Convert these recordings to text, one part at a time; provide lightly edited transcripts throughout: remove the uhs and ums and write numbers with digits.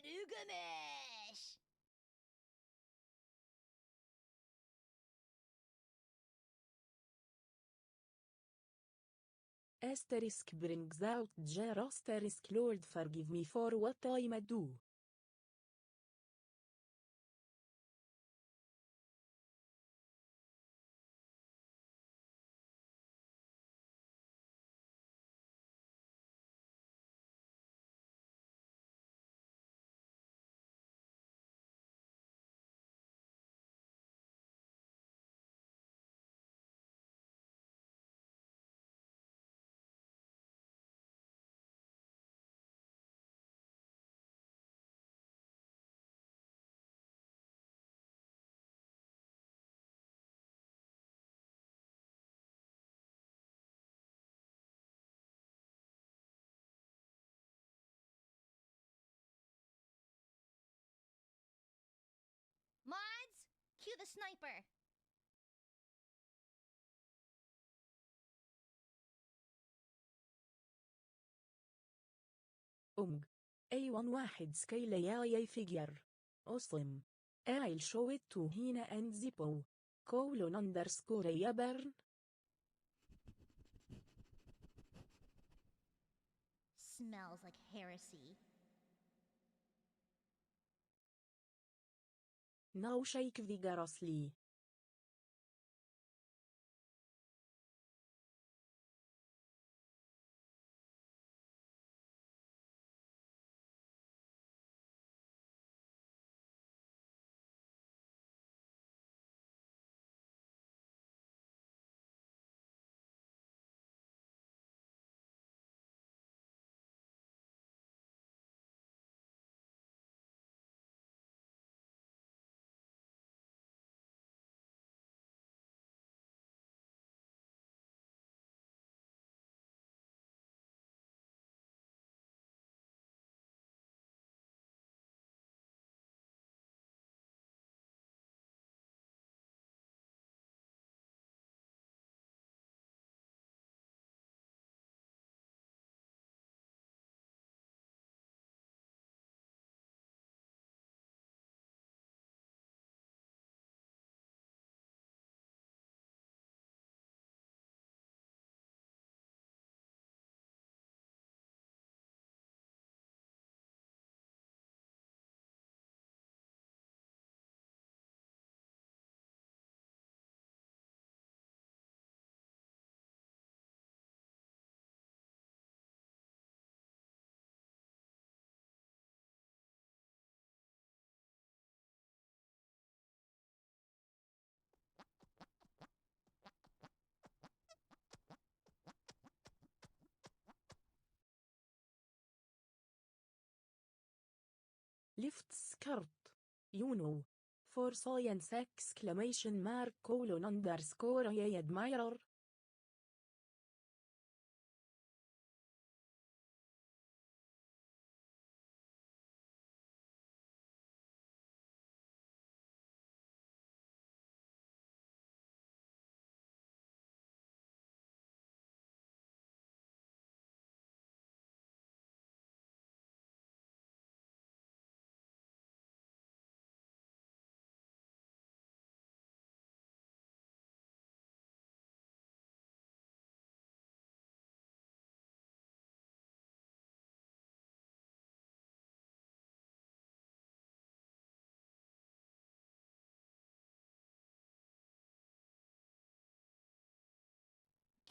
Gilgamesh! Asterisk brings out jar asterisk Lord forgive me for what I may do. Mods, cue the sniper! A1 واحد سكيل يا figure. Awesome. I'll show it to Hina and Zippo. _Aiaburn. Smells like heresy. Now shake vigorously. Lift skirt. You know. For science !__ Aiadmirer.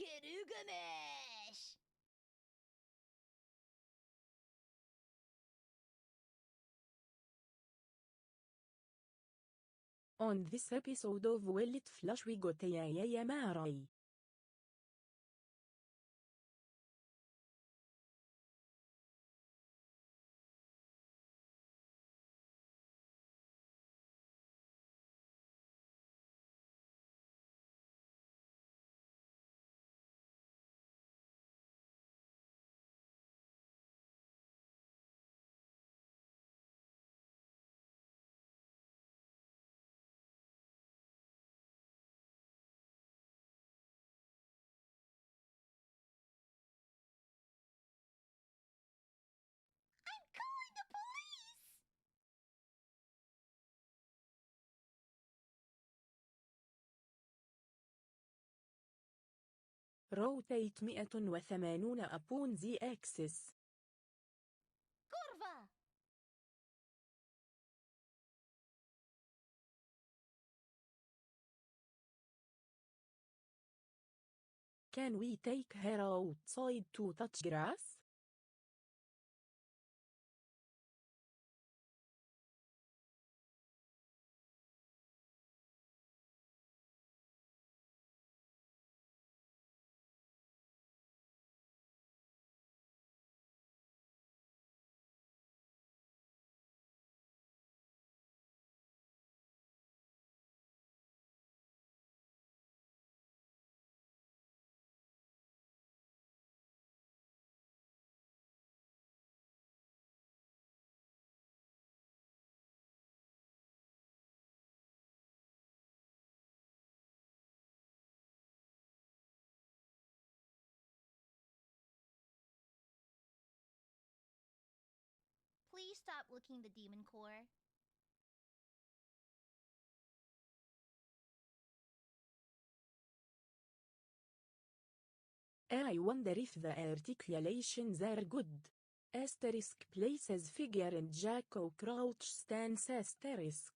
Gilgamesh! On this episode of Willet Flash we got Amare. rotate 180 upon the axis. Kurva! Can we take her outside to touch grass? Please stop looking the demon core. I wonder if the articulations are good. Asterisk places figure in jack or crouch stance asterisk.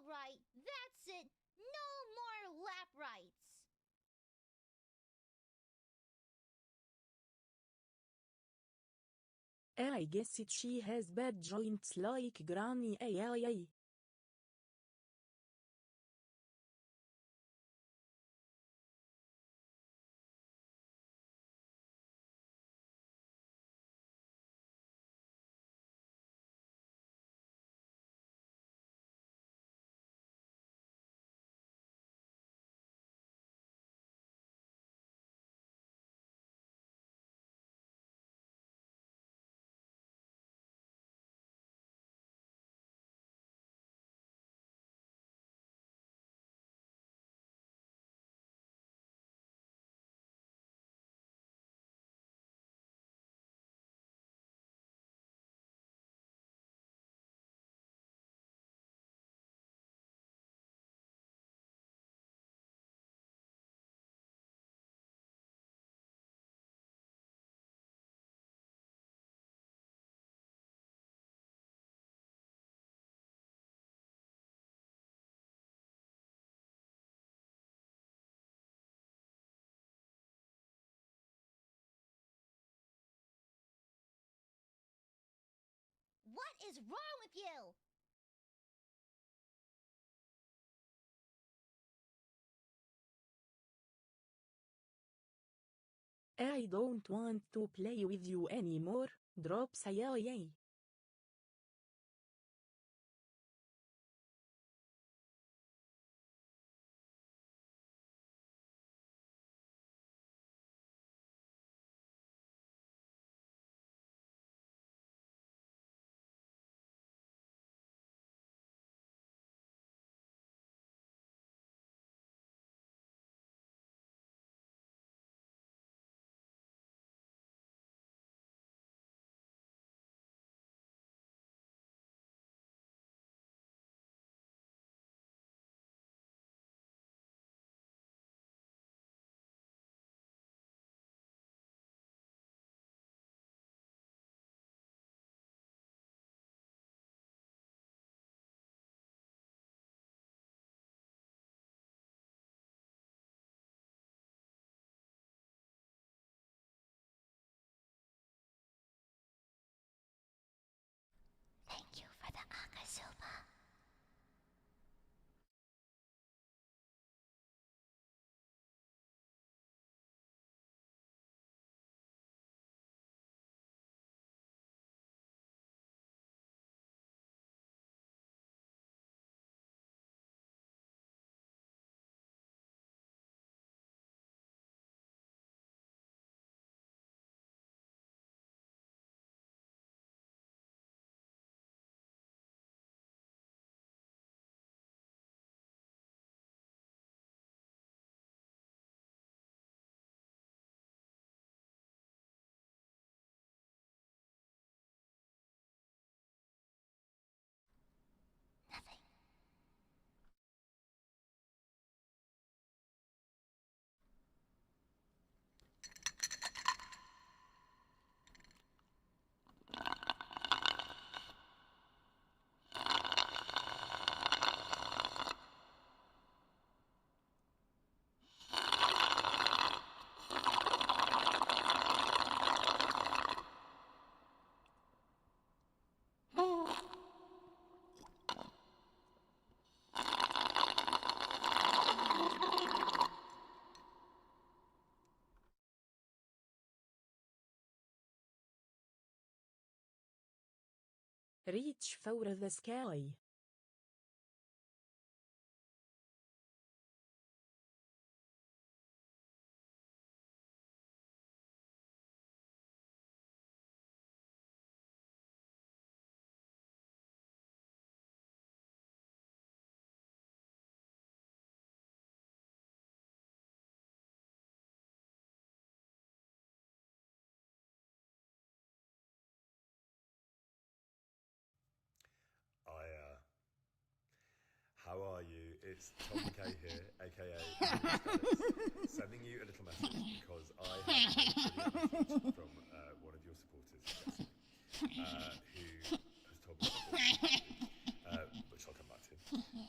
Alright, that's it! No more lap rights! I guess she has bad joints like Granny Ai. What is wrong with you? I don't want to play with you anymore. Drop Ai. Reach for the sky. How are you? It's Tom McKay here, aka sending you a little message because I have a message from one of your supporters, Jesse, who has told me something, which I'll come back to.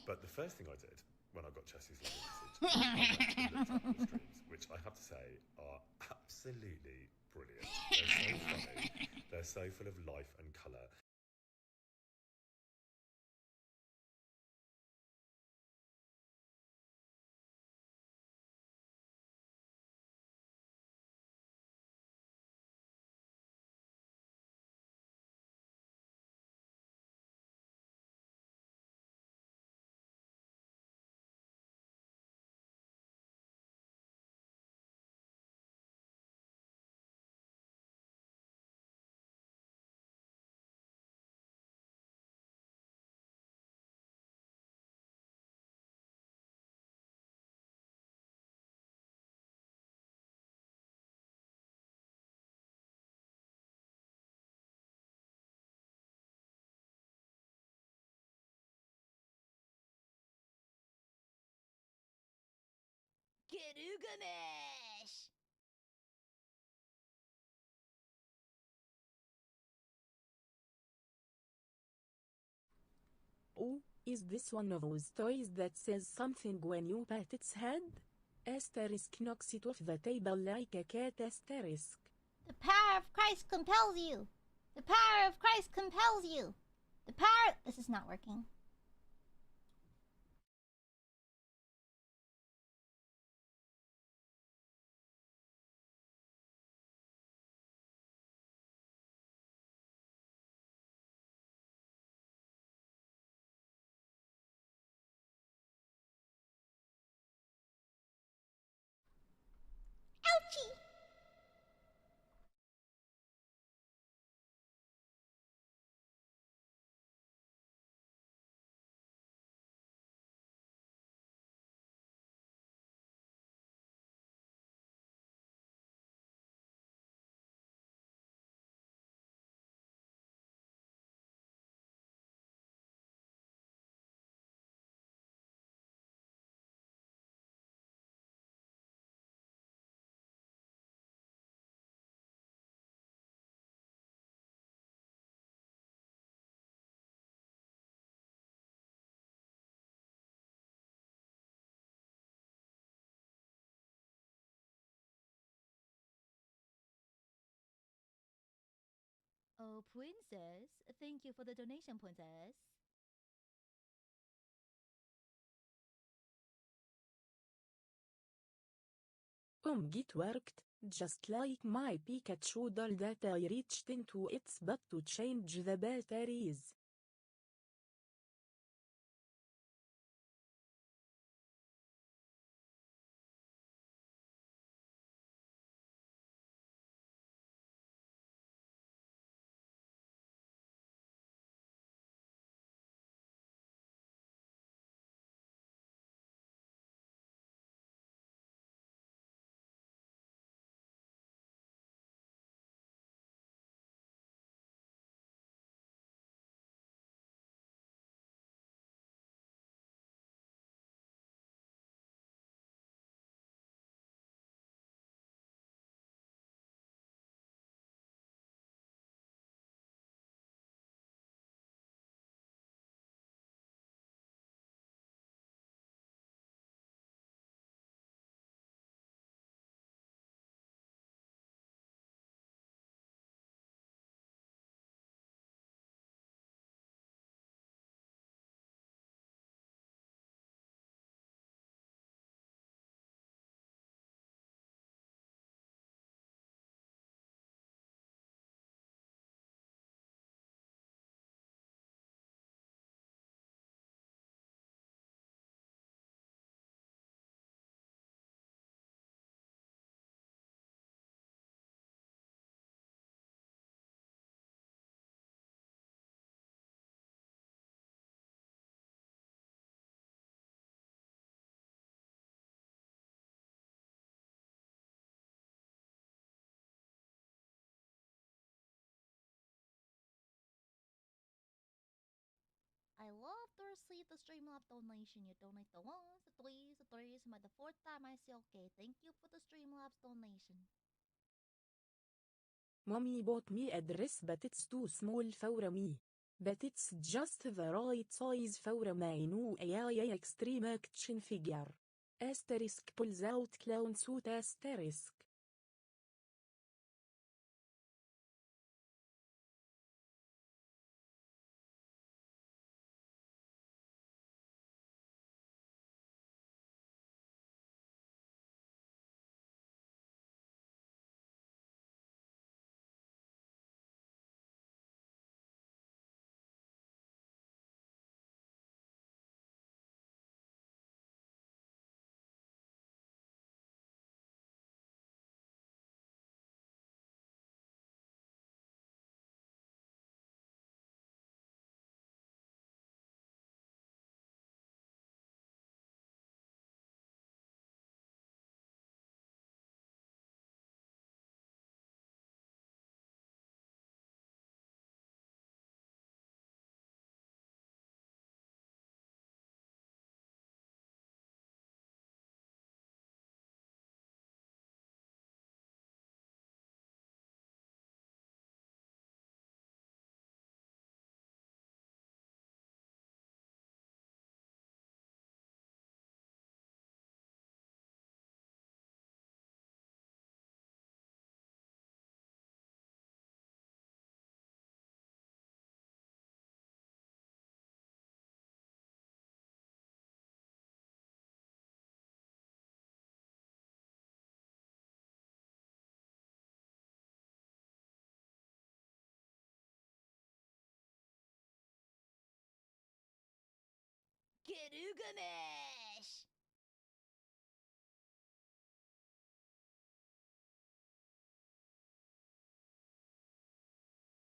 But the first thing I did when I got Jesse's little message, I went and looked up the streams, which I have to say are absolutely brilliant. They're so funny. They're so full of life and colour. Gilgamesh! Oh, is this one of those toys that says something when you pat its head? Asterisk knocks it off the table like a cat asterisk. The power of Christ compels you! The power of Christ compels you! The power... This is not working. Ouchie! Oh, princess, thank you for the donation, princess. It worked, just like my Pikachu doll that I reached into its butt to change the batteries. received the Streamlabs donation. You donate the ones, the threes, and by the fourth time I say okay. Thank you for the Streamlabs donation. Mommy bought me a dress but it's too small for me. But it's just the right size for my new AI extreme action figure. Asterisk pulls out clown suit asterisk. Gilgamesh!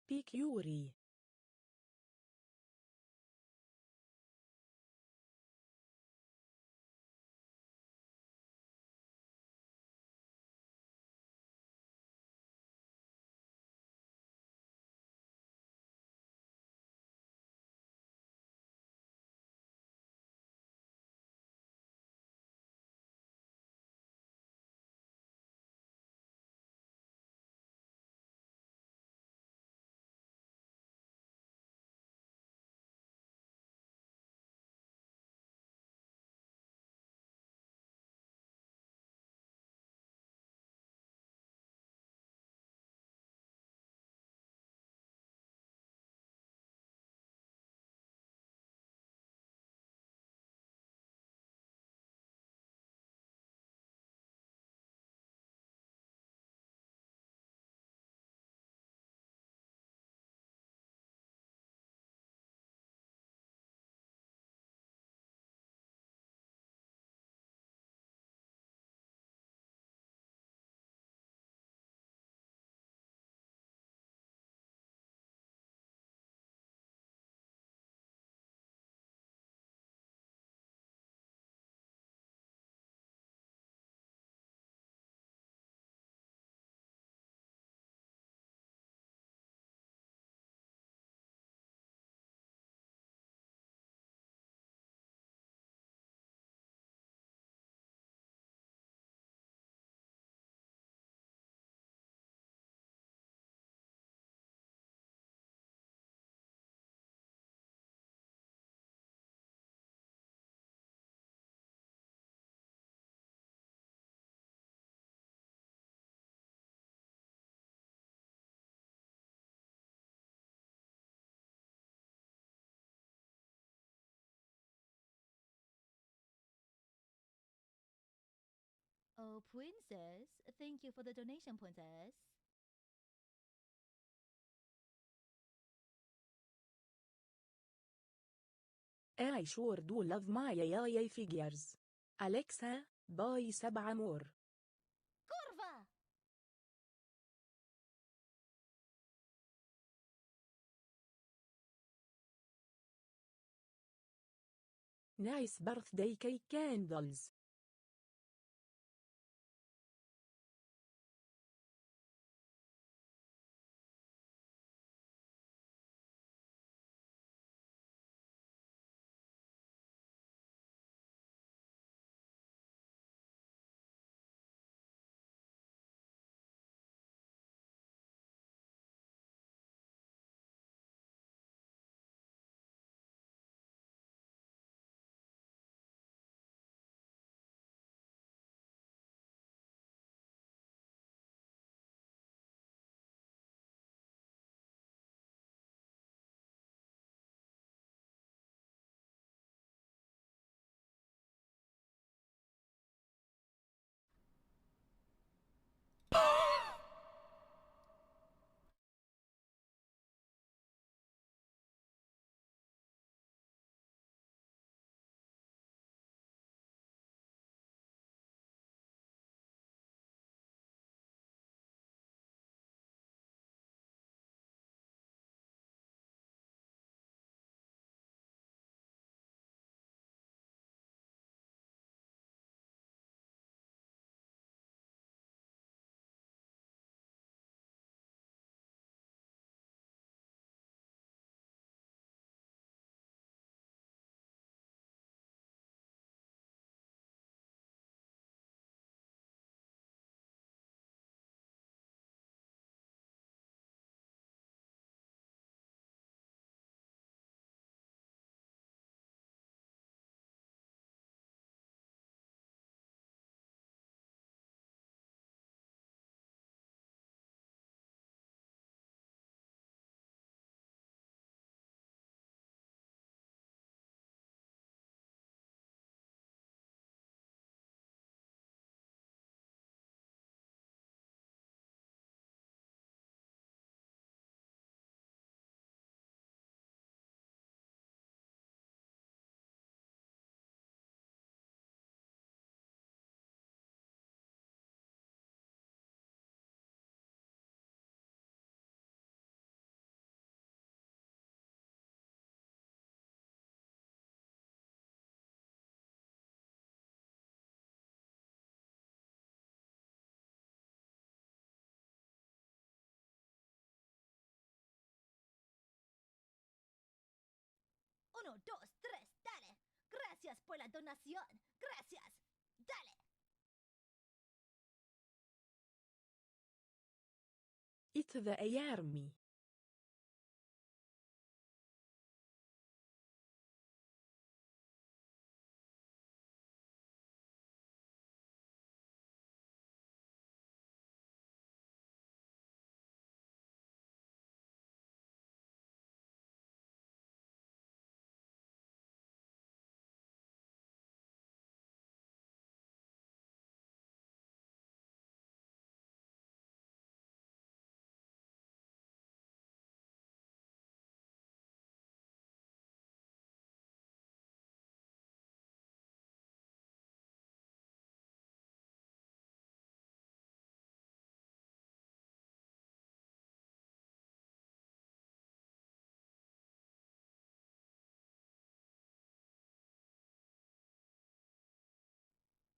Picuri. Oh, princess. Thank you for the donation, princess. I sure do love my AI figures. Alexa, buy 7 more. Kurva! Nice birthday cake candles. dos, tres, dale. Gracias por la donación. Gracias. Dale. Itve Aiarmi.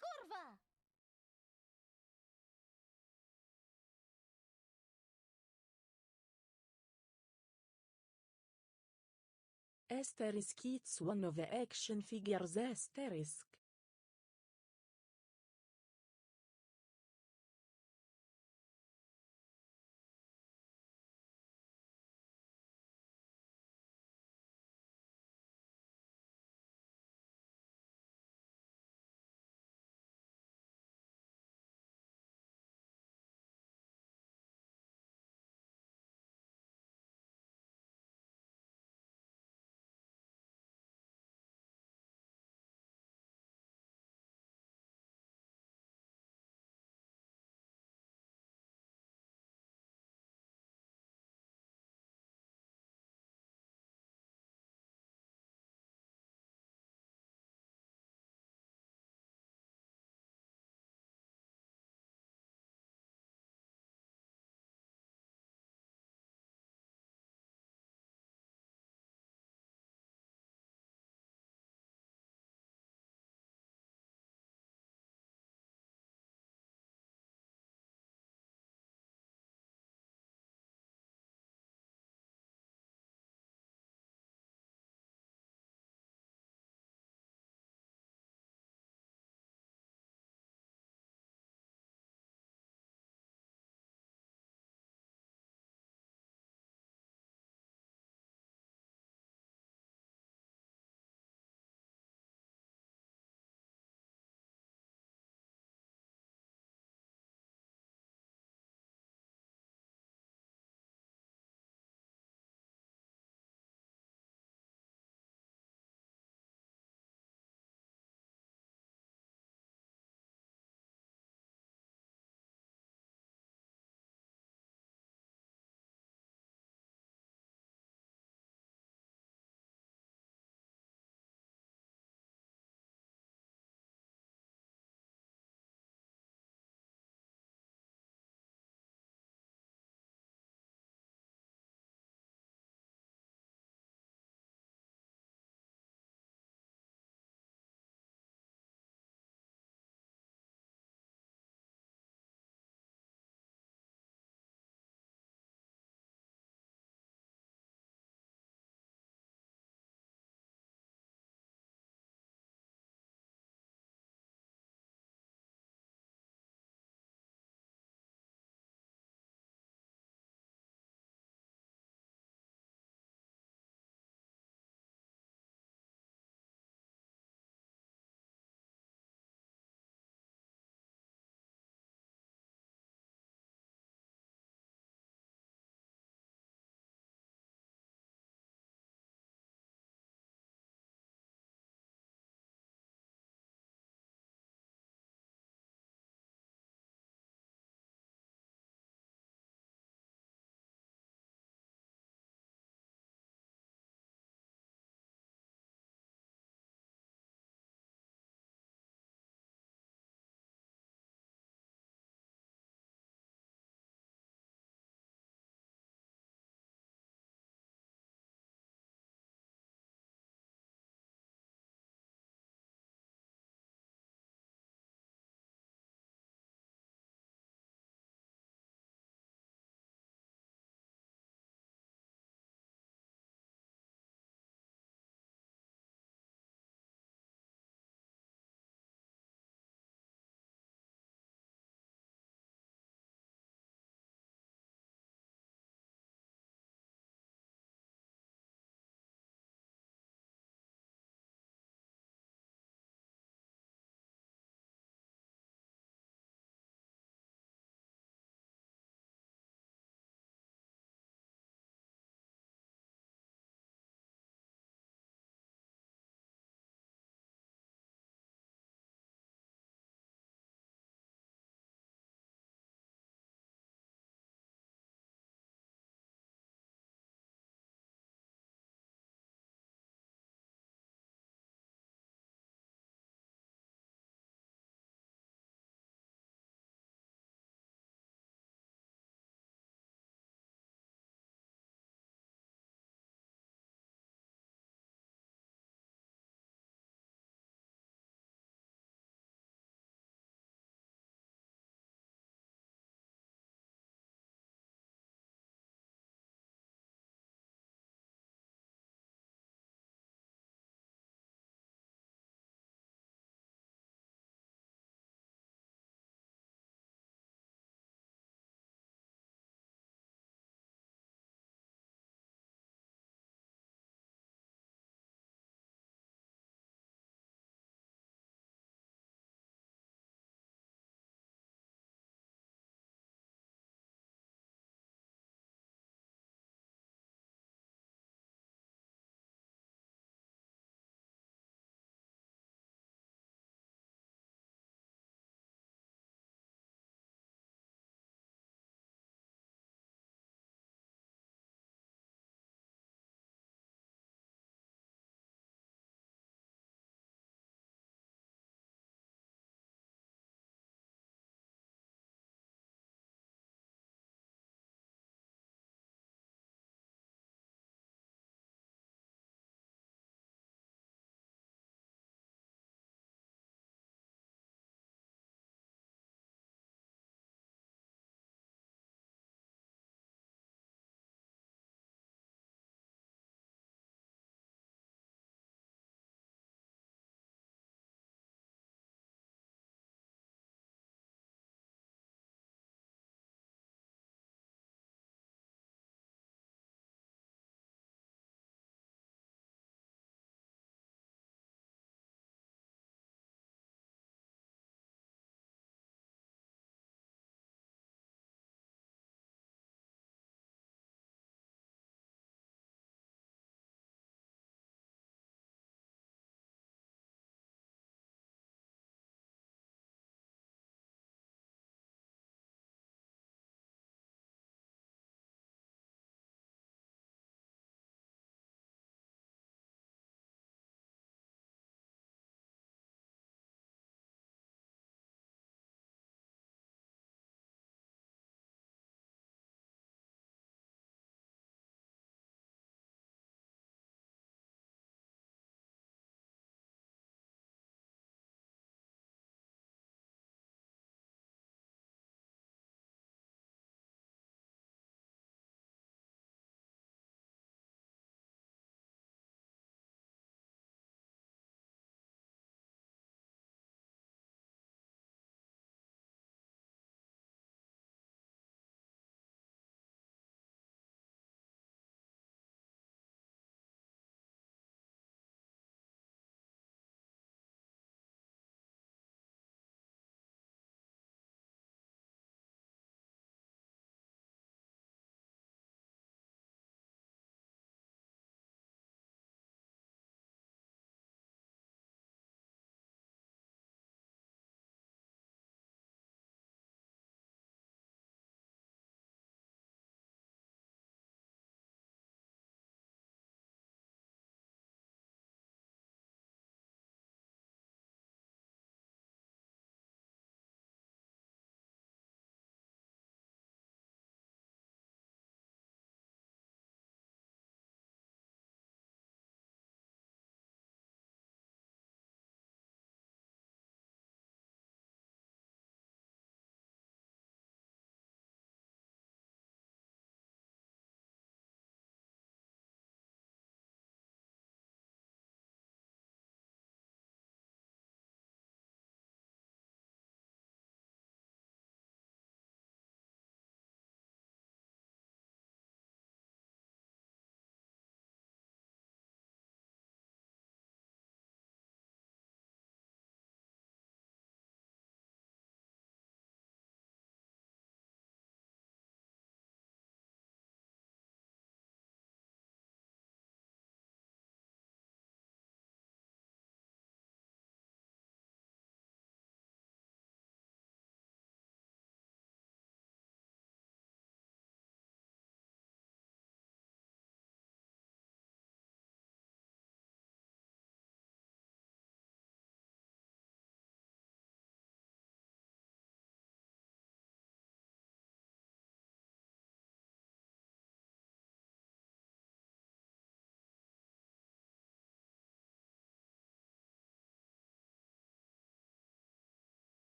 Kurwa. Asterisk it's one of the action figures asterisk.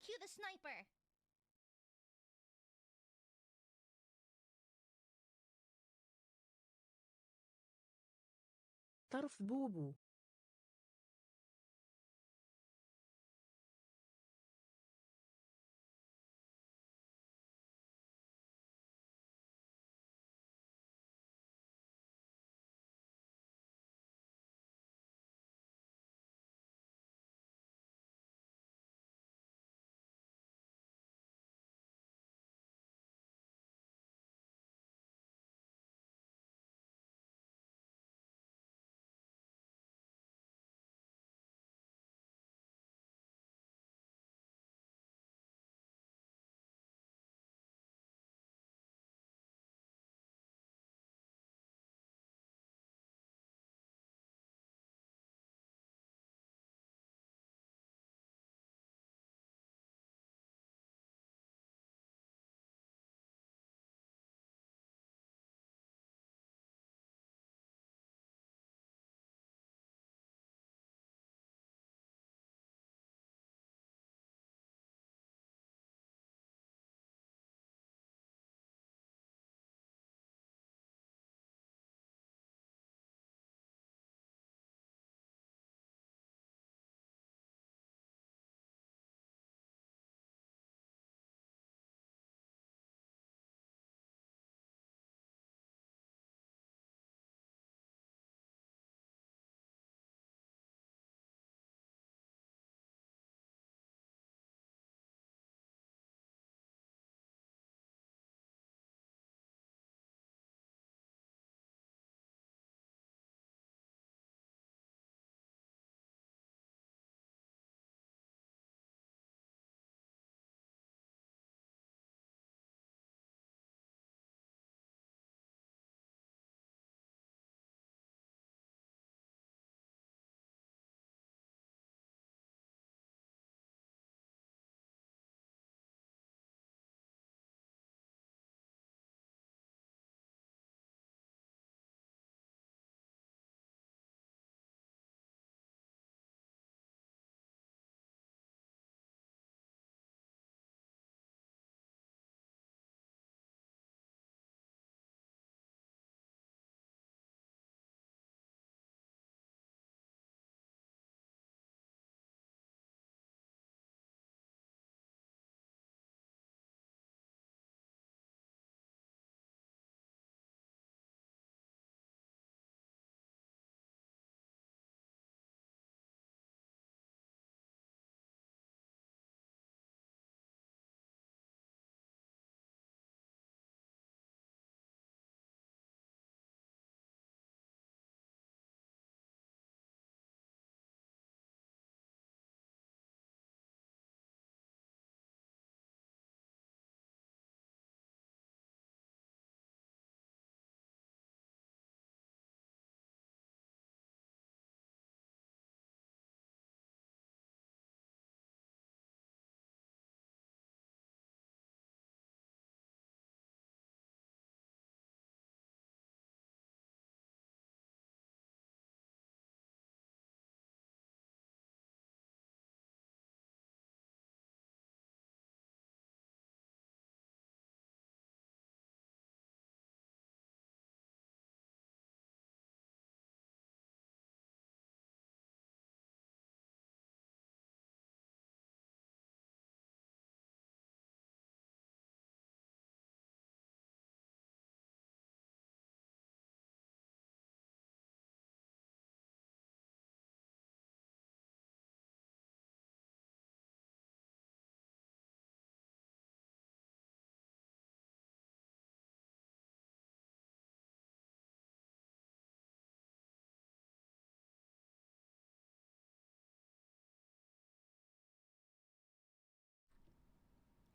Cue the sniper. طرف بوبو.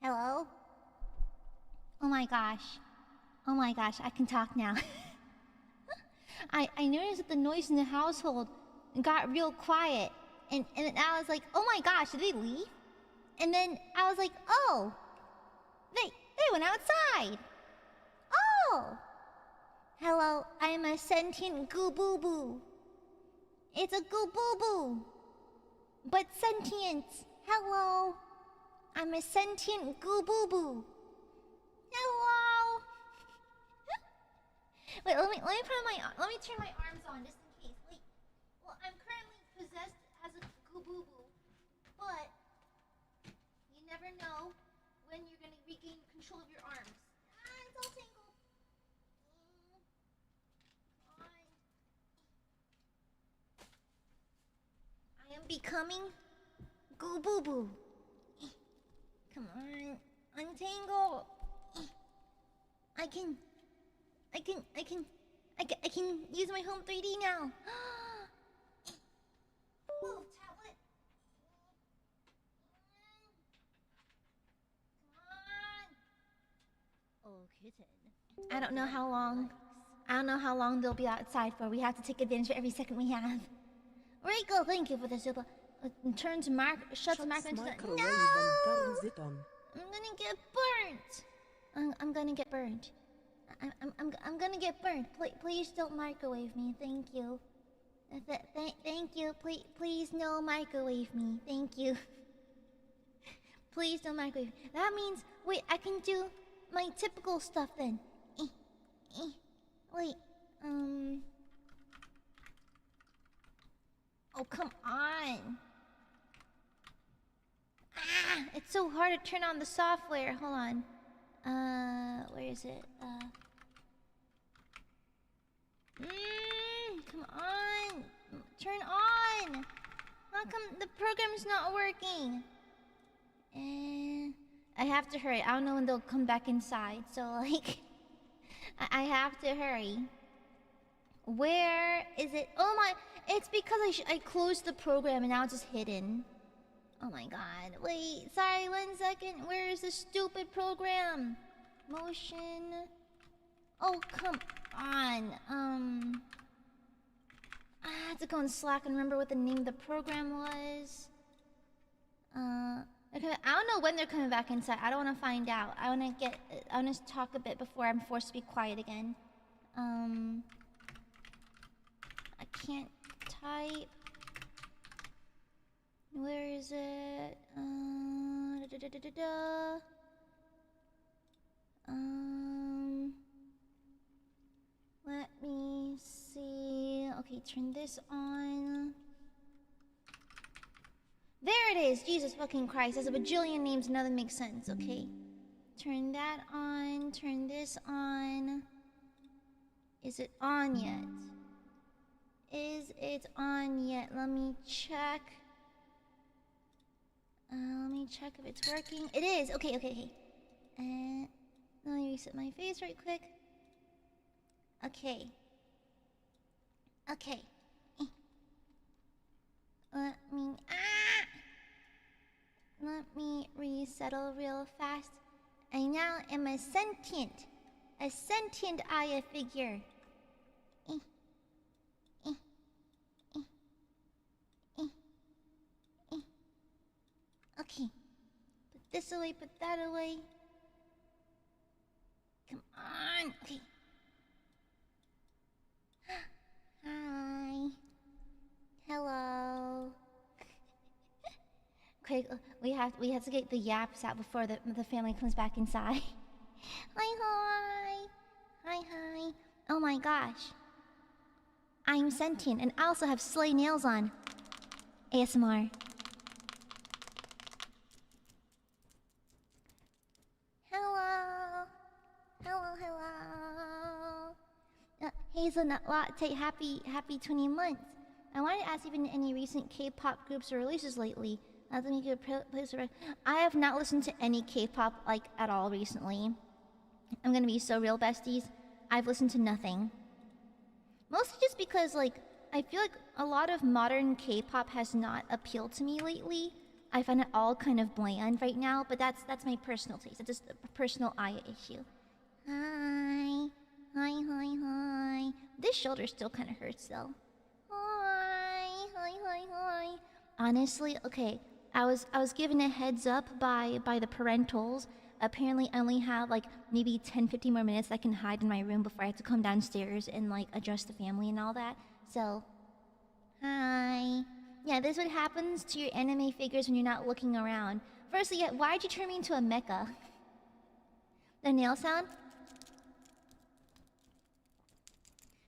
Hello? Oh my gosh. Oh my gosh, I can talk now. I noticed that the noise in the household got real quiet. And I was like, oh my gosh, did they leave? And then I was like, oh, they went outside. Oh! Hello, I'm a sentient goo boo boo. It's a goo boo boo. But sentient. Hello. I'm a sentient goo boo boo. Hello. Wait, let me turn my arms on just in case. Wait. Well, I'm currently possessed as a goo boo boo, but you never know when you're gonna regain control of your arms. It's all tangled. I am becoming goo boo boo. Come on, untangle. I can use my home 3D now. Move, tablet. Come on. Oh, kitten. I don't know how long they'll be outside for. We have to take advantage of every second we have. Rico, thank you for the super. Turns Mark, shuts Mark into the. No! I'm gonna get burnt. I'm gonna get burnt. I'm gonna get burnt. Please don't microwave me. Thank you. Thank you. Please no microwave me. Thank you. Please don't microwave. That means wait. I can do my typical stuff then. Wait. Oh, come on. It's so hard to turn on the software. Hold on. Where is it? Come on. Turn on. How come the program's not working? I have to hurry. I don't know when they'll come back inside. So, like, I have to hurry. Where is it? Oh my... It's because I closed the program and now it's just hidden. Oh my god. Wait, sorry, 1 second. Where is this stupid program? Motion. Oh, come on. I have to go in Slack and remember what the name of the program was. Okay, I don't know when they're coming back inside. I don't want to find out. I want to talk a bit before I'm forced to be quiet again. I can't type. Where is it? Let me see. Okay, turn this on. There it is! Jesus fucking Christ. There's a bajillion names, none of them make sense. Okay. Turn that on. Turn this on. Is it on yet? Is it on yet? Let me check. Let me check if it's working. It is! Okay. Let me reset my face right quick. Okay. Let me resettle real fast. I now am a sentient Aya figure. Okay. Put this away, put that away. Come on. Okay. Hi. Hello. Quick, we have to get the yaps out before the family comes back inside. Hi. Oh my gosh. I'm sentient and I also have sleigh nails on. ASMR. Hello. Hazelnut Latte, happy 20 months. I wanted to ask if you been to any recent K-pop groups or releases lately. I think you could place a I have not listened to any K-pop like at all recently. I'm gonna be so real, besties. I've listened to nothing. Mostly just because, like, I feel like a lot of modern K-pop has not appealed to me lately. I find it all kind of bland right now, but that's my personal taste. It's just a personal Aya issue. Hi. This shoulder still kind of hurts though. Hi. Honestly, okay. I was given a heads up by the parentals. Apparently, I only have like maybe 10-15 more minutes I can hide in my room before I have to come downstairs and like address the family and all that. So, hi. Yeah, this is what happens to your anime figures when you're not looking around. Firstly, yeah, why'd you turn me into a mecha? The nail sound?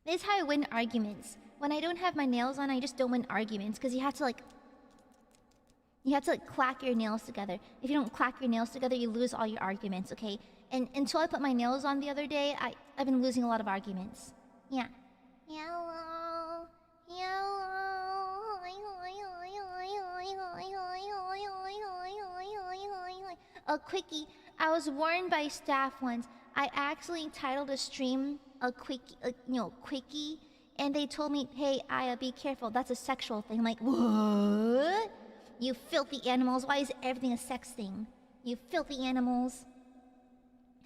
This is how I win arguments. When I don't have my nails on, I just don't win arguments. Because you have to clack your nails together. If you don't clack your nails together, you lose all your arguments, okay? And until I put my nails on the other day, I've been losing a lot of arguments. Yeah. Hello. A quickie. I was warned by staff once. I actually titled a stream a quickie, and they told me, "Hey, Aya, be careful. That's a sexual thing." I'm like, what? You filthy animals! Why is everything a sex thing? You filthy animals!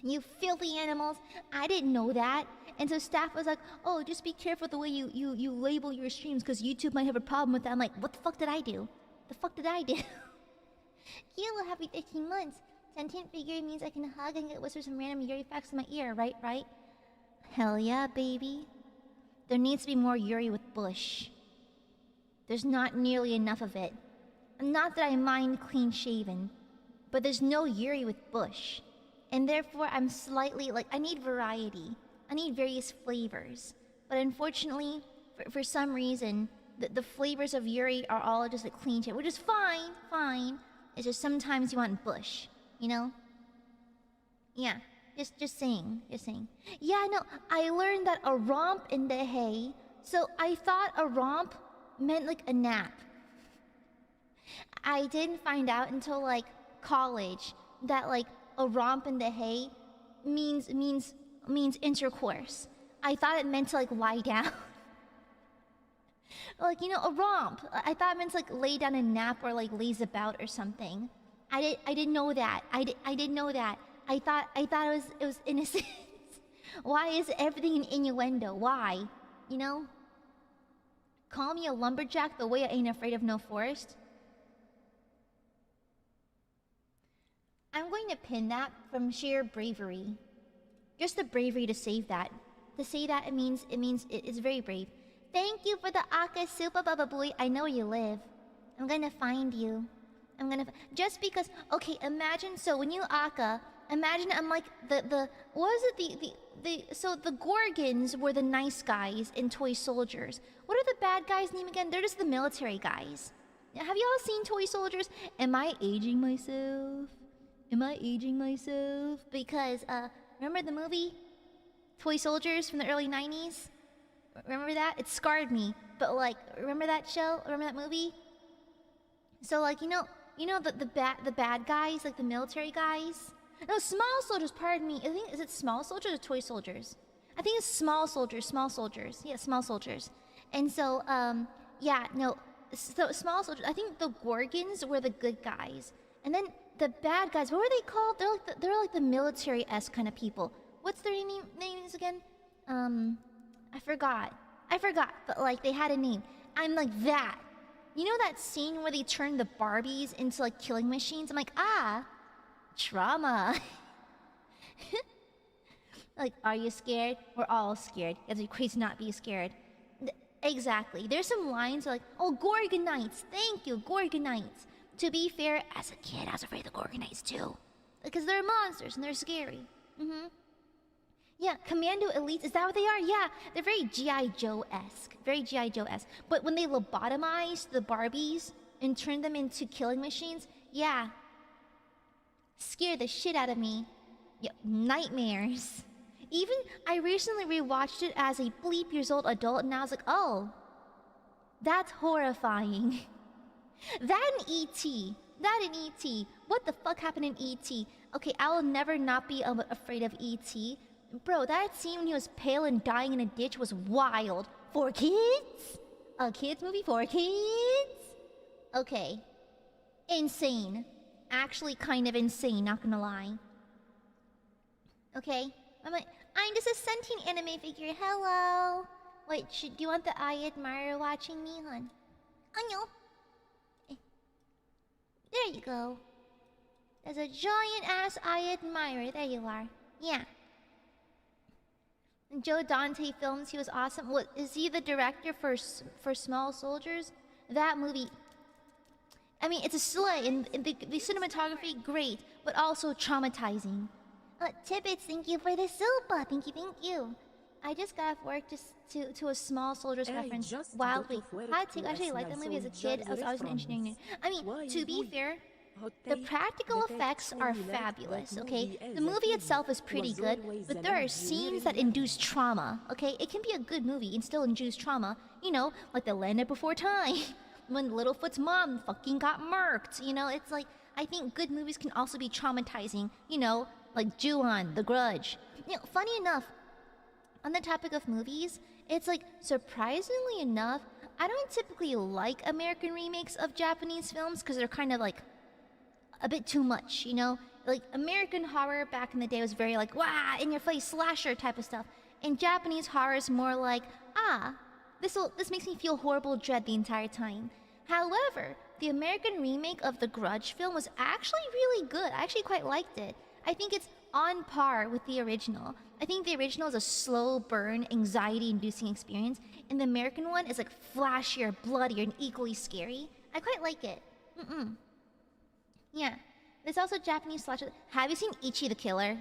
You filthy animals! I didn't know that. And so staff was like, "Oh, just be careful the way you label your streams, because YouTube might have a problem with that." I'm like, what the fuck did I do? The fuck did I do? Kilo, happy 15 months. Sentient figure means I can hug and get whisper some random Yuri facts in my ear, right? Hell yeah, baby. There needs to be more Yuri with Bush. There's not nearly enough of it. Not that I mind clean shaven, but there's no Yuri with Bush. And therefore, I'm slightly I need variety. I need various flavors. But unfortunately, for some reason, the flavors of Yuri are all just clean shaven, which is fine. It's just sometimes you want Bush, you know? Yeah. Just saying. Yeah, no, I learned that a romp in the hay. So I thought a romp meant a nap. I didn't find out until college that a romp in the hay means intercourse. I thought it meant to lie down. A romp. I thought it meant lay down and nap or laze about or something. I didn't know that. I didn't know that. I thought it was innocent. Why is everything an innuendo? Why? You know? Call me a lumberjack the way I ain't afraid of no forest. I'm going to pin that from sheer bravery. Just the bravery to save that. To say that it's very brave. Thank you for the Aka Super Baba Boy. I know where you live. I'm gonna find you. Just because, okay, imagine, so when you Aka, imagine I'm so the Gorgons were the nice guys in Toy Soldiers. What are the bad guys' name again? They're just the military guys. Have you all seen Toy Soldiers? Am I aging myself? Because, remember the movie? Toy Soldiers from the early 90s? Remember that? It scarred me. But remember that show? Remember that movie? So you know the bad guys, the military guys? No, Small Soldiers, pardon me. Is it Small Soldiers or Toy Soldiers? I think it's Small Soldiers. Yeah, Small Soldiers. And so, so Small Soldiers, I think the Gorgons were the good guys. And then the bad guys, what were they called? They're like the military-esque kind of people. What's their names again? I forgot, but they had a name. I'm like that. You know that scene where they turn the Barbies into killing machines? I'm like, trauma. Are you scared? We're all scared. It's crazy to not be scared. Exactly. There's some lines oh, Gorgonites. Thank you, Gorgonites. To be fair, as a kid, I was afraid of the Gorgonites too. Because they're monsters and they're scary. Yeah, Commando Elites, is that what they are? Yeah, they're very G.I. Joe-esque. Very G.I. Joe-esque. But when they lobotomized the Barbies and turned them into killing machines, yeah. Scared the shit out of me. Yeah, nightmares. Even, I recently rewatched it as a bleep years old adult, and I was like, oh, that's horrifying. That in E.T. What the fuck happened in E.T.? Okay, I will never not be afraid of E.T. Bro, that scene when he was pale and dying in a ditch was wild. For kids? A kids movie for kids? Okay. Insane. Actually kind of insane, not gonna lie. Okay. I'm just a sentient anime figure. Hello. Wait, do you want the Aiadmirer watching me, hon? I know. There you go. There's a giant-ass Aiadmirer. There you are. Yeah. Joe Dante films, he was awesome. What, is he the director for Small Soldiers? That movie... I mean, it's a slay, and the cinematography, great, but also traumatizing. Tibbets, thank you for the super. Thank you. I just got off work just to a small soldiers reference. Wildly. I actually liked that movie as a kid. I was always an engineering nerd. I mean, to be fair, the practical effects are fabulous, okay? The movie itself is pretty good, but there are scenes that induce trauma, okay? It can be a good movie and still induce trauma, you know, like The Land of Before Time, when Littlefoot's mom fucking got murked, you know? It's like, I think good movies can also be traumatizing, you know, like Ju-on, The Grudge. You know, funny enough, on the topic of movies, it's like, surprisingly enough, I don't typically like American remakes of Japanese films because they're kind of like a bit too much, you know? Like, American horror back in the day was very like, wah, in your face slasher type of stuff. And Japanese horror is more like, this makes me feel horrible dread the entire time. However, the American remake of the Grudge film was actually really good. I actually quite liked it. I think it's on par with the original. I think the original is a slow burn, anxiety-inducing experience, and the American one is like flashier, bloodier, and equally scary. I quite like it. Yeah. There's also Japanese slasher. Have you seen Ichi the Killer?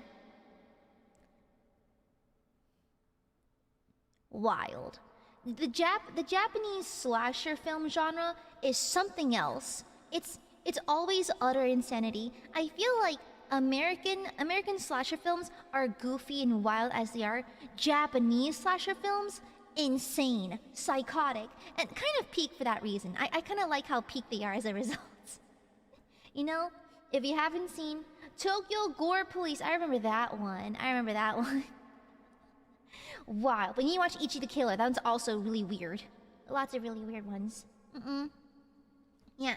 Wild. The Japanese slasher film genre is something else. It's always utter insanity. I feel like American slasher films are goofy and wild as they are. Japanese slasher films, insane, psychotic, and kind of peak for that reason. I kind of like how peak they are as a result. You know, if you haven't seen Tokyo Gore Police, I remember that one. Wow, when you watch Ichi the Killer, that one's also really weird. Lots of really weird ones. Yeah.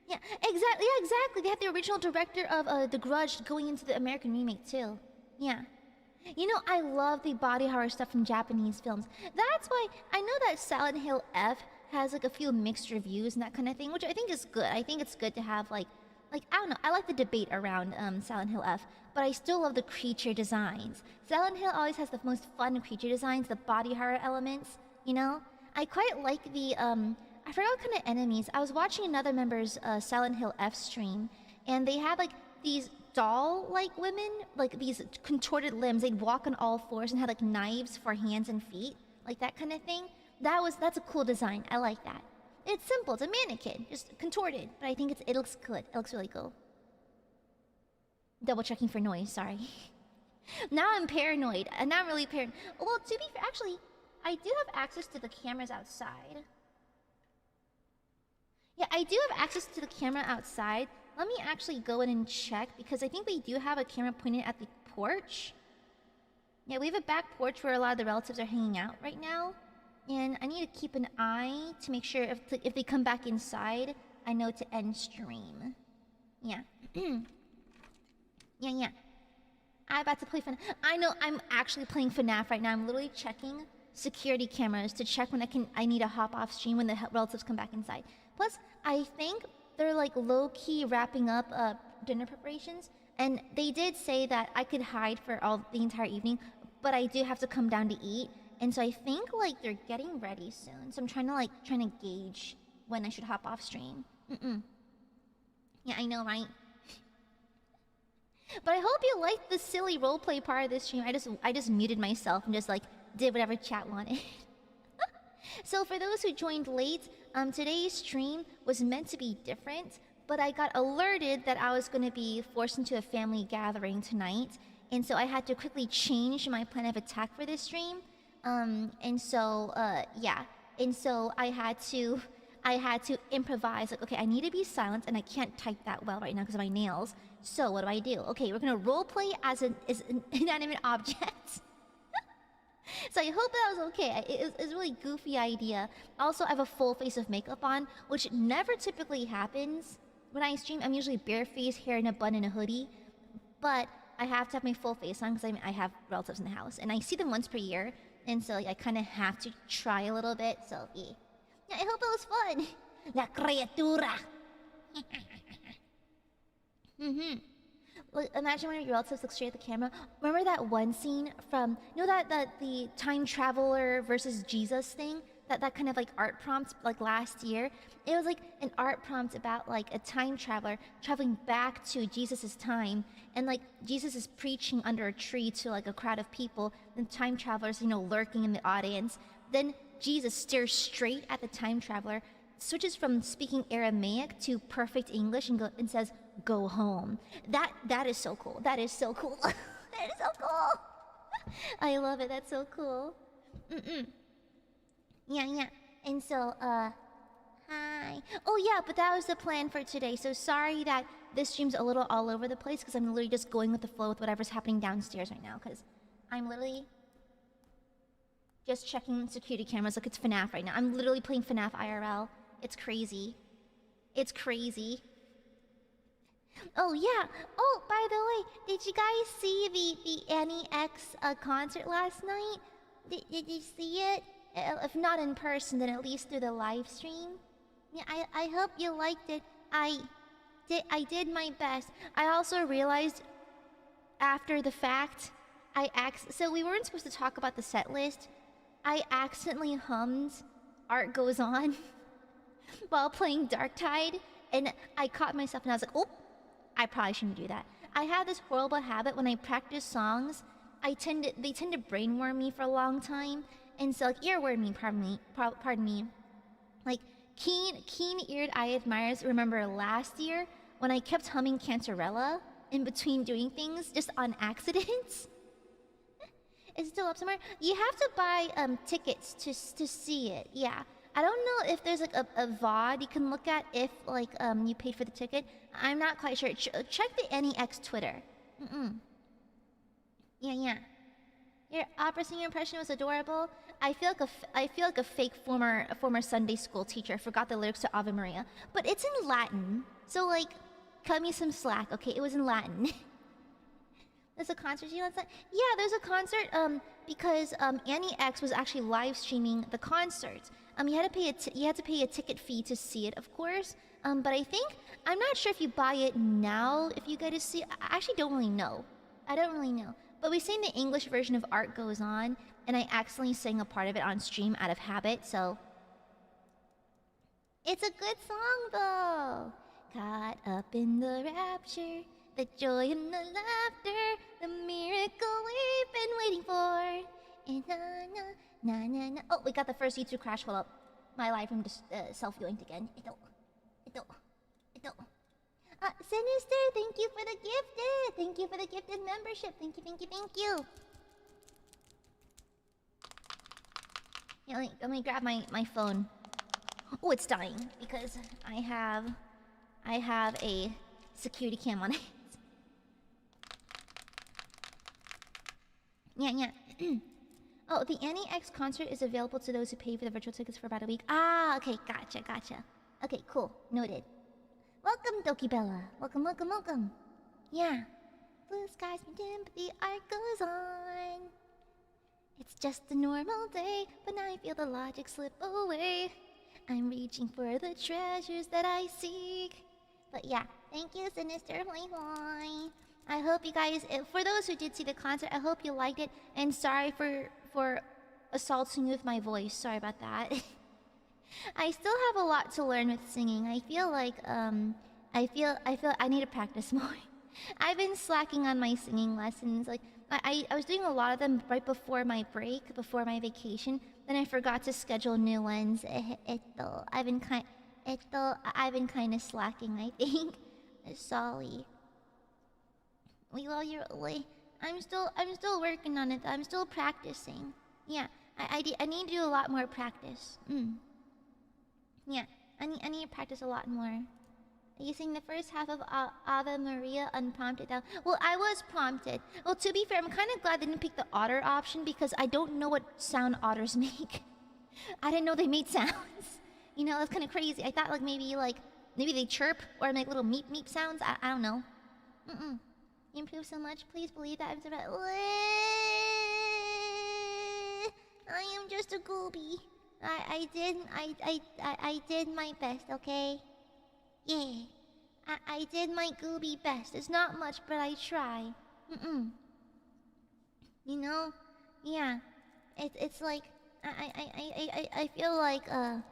Yeah, exactly. They have the original director of The Grudge going into the American remake too. Yeah. You know, I love the body horror stuff from Japanese films. That's why I know that Silent Hill F has like a few mixed reviews and that kind of thing, which I think is good. I think it's good to have like I don't know. I like the debate around Silent Hill F, but I still love the creature designs. Silent Hill always has the most fun creature designs, the body horror elements. You know, I quite like the I forgot what kind of enemies. I was watching another member's Silent Hill F stream, and they had like these doll-like women, like these contorted limbs. They'd walk on all fours and had like knives for hands and feet, like that kind of thing. That's a cool design. I like that. It's simple. It's a mannequin, just contorted, but I think it looks good. It looks really cool. Double checking for noise. Sorry. Now I'm paranoid, and now I'm really paranoid. Well, to be fair, actually, I do have access to the cameras outside. Yeah, I do have access to the camera outside. Let me actually go in and check, because I think they do have a camera pointed at the porch. Yeah, we have a back porch where a lot of the relatives are hanging out right now. And I need to keep an eye to make sure if they come back inside, I know to end stream. Yeah. Yeah. I'm about to play FNAF. I know I'm actually playing FNAF right now. I'm literally checking security cameras to check when I need to hop off stream when the relatives come back inside. Plus, I think they're like low-key wrapping up dinner preparations. And they did say that I could hide for the entire evening, but I do have to come down to eat. And so I think like they're getting ready soon. So I'm trying to gauge when I should hop off stream. Yeah, I know, right? But I hope you liked the silly roleplay part of this stream. I just muted myself and just like did whatever chat wanted. So for those who joined late, today's stream was meant to be different, but I got alerted that I was going to be forced into a family gathering tonight, and so I had to quickly change my plan of attack for this stream. And so I had to improvise. Like, okay, I need to be silent, and I can't type that well right now because of my nails. So what do? Okay, we're gonna roleplay as an inanimate object. So I hope that was okay. It's a really goofy idea. Also, I have a full face of makeup on, which never typically happens when I stream. I'm usually barefaced, hair in a bun, and a hoodie. But I have to have my full face on because I have relatives in the house, and I see them once per year. And so I kind of have to try a little bit, so yeah. I hope it was fun. La criatura. Like, imagine when your relatives look straight at the camera. Remember that one scene from, you know that the time traveler versus Jesus thing? that kind of like art prompt like last year. It was like an art prompt about like a time traveler traveling back to Jesus's time, and like Jesus is preaching under a tree to like a crowd of people, and time travelers, you know, lurking in the audience. Then Jesus stares straight at the time traveler, switches from speaking Aramaic to perfect English, and says, "Go home." That is so cool. That is so cool. That is so cool. I love it. That's so cool. Yeah. And so, hi. Oh yeah, but that was the plan for today. So sorry that this stream's a little all over the place, because I'm literally just going with the flow with whatever's happening downstairs right now, because I'm literally just checking security cameras like it's FNAF right now. I'm literally playing FNAF IRL. It's crazy. It's crazy. Oh yeah. Oh, by the way, did you guys see the Annie X concert last night? Did you see it? If not in person, then at least through the live stream. Yeah, I hope you liked it. I did my best. I also realized after the fact, so we weren't supposed to talk about the set list. I accidentally hummed "Art Goes On" while playing Darktide, and I caught myself and I was like, "Oh, I probably shouldn't do that." I have this horrible habit when I practice songs. They tend to brainworm me for a long time, and so like earworm me. Pardon me. Like keen-eared Aiadmirers remember last year when I kept humming Cantarella in between doing things just on accident. It's still up somewhere. You have to buy tickets to see it. Yeah. I don't know if there's like a VOD you can look at if like you paid for the ticket. I'm not quite sure. Check the NEX Twitter. Yeah. Your opera singer impression was adorable. I feel like a fake former Sunday school teacher. I forgot the lyrics to Ave Maria, but it's in Latin. So like, cut me some slack, okay? It was in Latin. There's a concert you last night? Yeah, there's a concert because Annie X was actually live streaming the concert. You had to pay a ticket fee to see it, of course. But I'm not sure if you buy it now, if you get to see. I actually don't really know. I don't really know. But we sang the English version of "Art Goes On," and I accidentally sang a part of it on stream out of habit. So it's a good song, though. Caught up in the rapture, the joy and the laughter, the miracle we've been waiting for. And na. Oh, we got the first YouTube crash. Hold up. My live room just self-yoinked again. Ito. Sinister, thank you for the gifted. Thank you for the gifted membership. Thank you. Yeah, let me grab my phone. Oh, it's dying because I have a security cam on it. Yeah. Oh, the Annie X concert is available to those who pay for the virtual tickets for about a week. Ah, okay, gotcha. Okay, cool, noted. Welcome, Doki Bella. Welcome. Yeah. Blue skies meet dim, but the art goes on. It's just a normal day, but now I feel the logic slip away. I'm reaching for the treasures that I seek. But yeah, thank you, Sinister. Bye. I hope you guys, for those who did see the concert, I hope you liked it. And sorry for assaulting you with my voice. Sorry about that. I still have a lot to learn with singing. I feel like I need to practice more. I've been slacking on my singing lessons. Like I was doing a lot of them right before my break, before my vacation. Then I forgot to schedule new ones. I've been kind of slacking, I think. Sorry. I'm still working on it. I'm still practicing. Yeah, I need to do a lot more practice. Yeah, I need to practice a lot more. You sing the first half of Ave Maria unprompted though. Well, I was prompted. Well, to be fair, I'm kind of glad they didn't pick the otter option because I don't know what sound otters make. I didn't know they made sounds. You know, that's kind of crazy. I thought maybe they chirp or make little meep meep sounds. I don't know. You improved so much. Please believe that I'm so bad. I am just a gooby. I did my best, okay? Yeah. I did my gooby best. It's not much, but I try. You know? Yeah. It's like I feel like I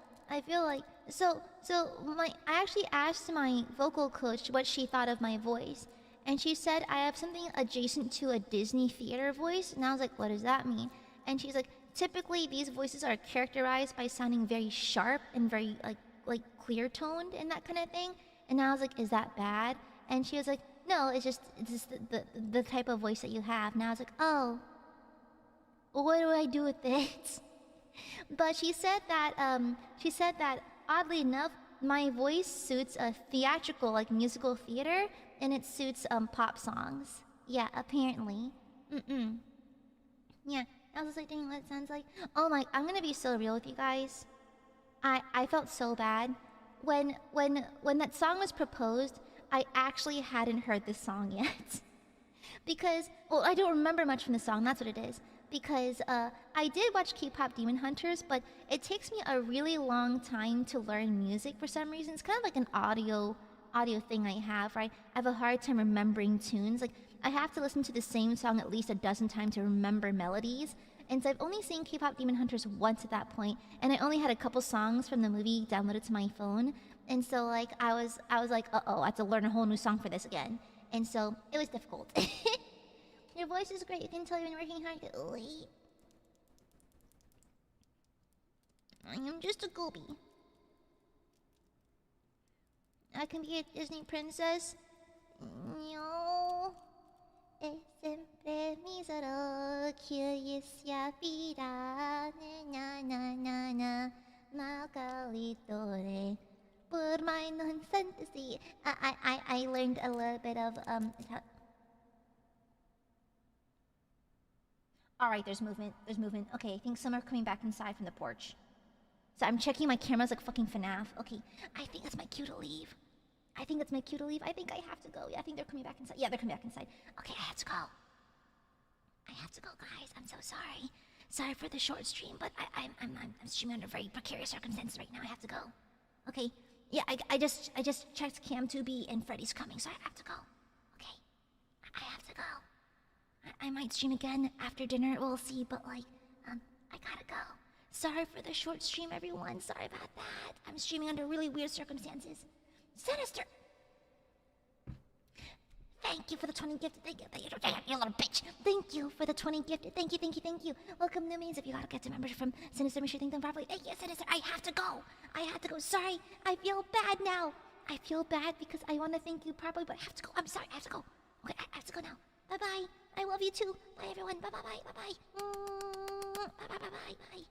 actually asked my vocal coach what she thought of my voice, and she said I have something adjacent to a Disney theater voice, and I was like, what does that mean? And she's like, typically these voices are characterized by sounding very sharp and very like clear toned and that kind of thing. And I was like, is that bad? And she was like, no, it's just the type of voice that you have. And I was like, oh, what do I do with it? But she said that oddly enough, my voice suits a theatrical, like musical theater, and it suits pop songs. Yeah, apparently. Yeah, I was just like thinking what it sounds like. Oh my, I'm gonna be so real with you guys. I felt so bad when that song was proposed. I actually hadn't heard this song yet. Because, well, I don't remember much from the song, that's what it is. Because I did watch K-pop Demon Hunters, but it takes me a really long time to learn music for some reason. It's kind of like an audio thing I have, right? I have a hard time remembering tunes. Like, I have to listen to the same song at least a dozen times to remember melodies. And so I've only seen K-pop Demon Hunters once at that point, and I only had a couple songs from the movie downloaded to my phone. And so like I was like, uh-oh, I have to learn a whole new song for this again. And so it was difficult. Your voice is great. You can tell you've been working hard. Wait. I am just a goobie. I can be a Disney princess. No. Es siempre misero curious ya vida. Na na na na. Magalitore. Por my non-fantasy. I learned a little bit of Alright, there's movement. Okay, I think some are coming back inside from the porch. So I'm checking my cameras like fucking FNAF. Okay, I think it's my cue to leave. I think I have to go. Yeah, I think they're coming back inside. Yeah, they're coming back inside. Okay, I have to go. Guys. I'm so sorry. Sorry for the short stream, but I'm streaming under very precarious circumstances right now. I have to go. Okay. Yeah, I just checked Cam 2B and Freddy's coming, so I have to go. Okay. I have to go. I might stream again after dinner, we'll see, but like, I gotta go. Sorry for the short stream, everyone. Sorry about that. I'm streaming under really weird circumstances. Sinister! Thank you for the 20 gifted. Thank you, you little bitch. Thank you for the 20 gifted. Thank you. Welcome to Means. If you gotta get to membership from Sinister, make sure you thank them properly. Thank you, Sinister. I have to go. Sorry, I feel bad now. I feel bad because I want to thank you properly, but I have to go. I'm sorry, I have to go. Okay, I have to go now. Bye-bye. I love you too. Bye, everyone. Bye-bye. Bye-bye. Bye-bye. Bye.